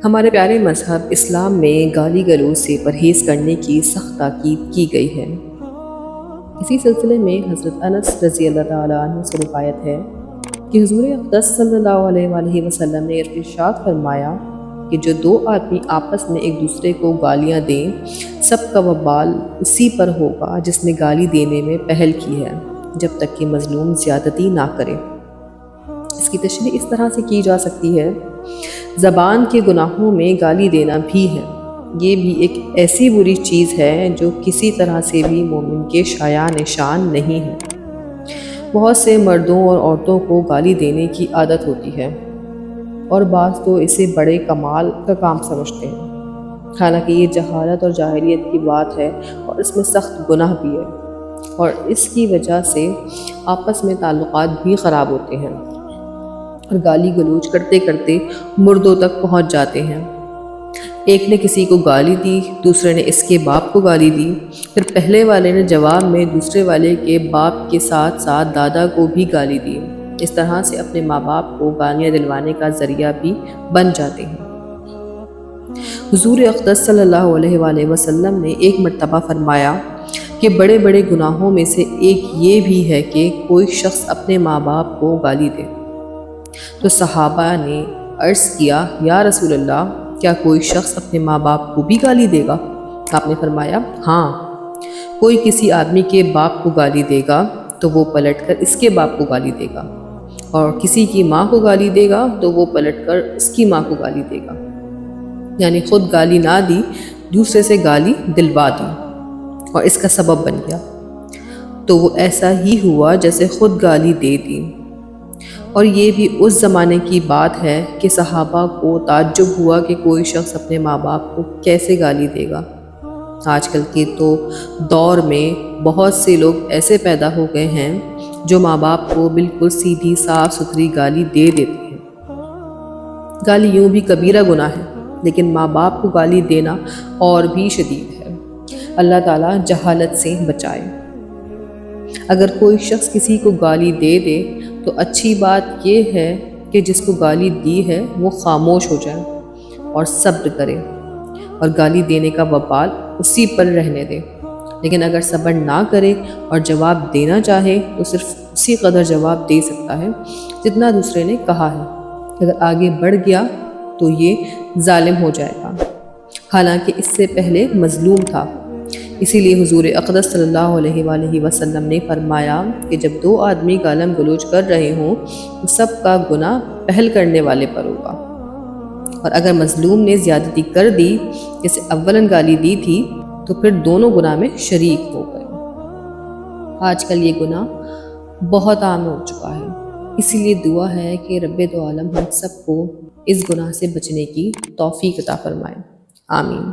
ہمارے پیارے مذہب اسلام میں گالی گلوچ سے پرہیز کرنے کی سخت تاکید کی گئی ہے۔ اسی سلسلے میں حضرت انس رضی اللہ تعالیٰ عنہ سے روایت ہے کہ حضور اقدس صلی اللہ علیہ وآلہ وسلم نے ارشاد فرمایا کہ جو دو آدمی آپس میں ایک دوسرے کو گالیاں دیں، سب کا وبال اسی پر ہوگا جس نے گالی دینے میں پہل کی ہے، جب تک کہ مظلوم زیادتی نہ کرے۔ اس کی تشریح اس طرح سے کی جا سکتی ہے، زبان کے گناہوں میں گالی دینا بھی ہے۔ یہ بھی ایک ایسی بری چیز ہے جو کسی طرح سے بھی مومن کے شایع نشان نہیں ہے۔ بہت سے مردوں اور عورتوں کو گالی دینے کی عادت ہوتی ہے اور بعض تو اسے بڑے کمال کا کام سمجھتے ہیں، حالانکہ یہ جہالت اور جاہلیت کی بات ہے اور اس میں سخت گناہ بھی ہے، اور اس کی وجہ سے آپس میں تعلقات بھی خراب ہوتے ہیں اور گالی گلوچ کرتے کرتے مردوں تک پہنچ جاتے ہیں۔ ایک نے کسی کو گالی دی، دوسرے نے اس کے باپ کو گالی دی، پھر پہلے والے نے جواب میں دوسرے والے کے باپ کے ساتھ ساتھ دادا کو بھی گالی دی۔ اس طرح سے اپنے ماں باپ کو گالیاں دلوانے کا ذریعہ بھی بن جاتے ہیں۔ حضور اقدس صلی اللہ علیہ وآلہ وسلم نے ایک مرتبہ فرمایا کہ بڑے بڑے گناہوں میں سے ایک یہ بھی ہے کہ کوئی شخص اپنے ماں باپ کو گالی دے۔ تو صحابہ نے عرض کیا، یا رسول اللہ، کیا کوئی شخص اپنے ماں باپ کو بھی گالی دے گا؟ آپ نے فرمایا، ہاں، کوئی کسی آدمی کے باپ کو گالی دے گا تو وہ پلٹ کر اس کے باپ کو گالی دے گا، اور کسی کی ماں کو گالی دے گا تو وہ پلٹ کر اس کی ماں کو گالی دے گا۔ یعنی خود گالی نہ دی، دوسرے سے گالی دلوا دی اور اس کا سبب بن گیا، تو وہ ایسا ہی ہوا جیسے خود گالی دے دی۔ اور یہ بھی اس زمانے کی بات ہے کہ صحابہ کو تعجب ہوا کہ کوئی شخص اپنے ماں باپ کو کیسے گالی دے گا۔ آج کل کے تو دور میں بہت سے لوگ ایسے پیدا ہو گئے ہیں جو ماں باپ کو بالکل سیدھی صاف ستھری گالی دے دیتے ہیں۔ گالی یوں بھی کبیرہ گناہ ہے، لیکن ماں باپ کو گالی دینا اور بھی شدید ہے۔ اللہ تعالیٰ جہالت سے بچائے۔ اگر کوئی شخص کسی کو گالی دے دے تو اچھی بات یہ ہے کہ جس کو گالی دی ہے وہ خاموش ہو جائے اور صبر کرے اور گالی دینے کا وبال اسی پر رہنے دے۔ لیکن اگر صبر نہ کرے اور جواب دینا چاہے تو صرف اسی قدر جواب دے سکتا ہے جتنا دوسرے نے کہا ہے۔ اگر آگے بڑھ گیا تو یہ ظالم ہو جائے گا، حالانکہ اس سے پہلے مظلوم تھا۔ اسی لیے حضور اقدس صلی اللہ علیہ وآلہ وسلم نے فرمایا کہ جب دو آدمی گالم گلوچ کر رہے ہوں تو سب کا گناہ پہل کرنے والے پر ہوگا، اور اگر مظلوم نے زیادتی کر دی، جیسے اولاً گالی دی تھی، تو پھر دونوں گناہ میں شریک ہو گئے۔ آج کل یہ گناہ بہت عام ہو چکا ہے، اسی لیے دعا ہے کہ رب دو عالم ہم سب کو اس گناہ سے بچنے کی توفیق عطا فرمائے۔ آمین۔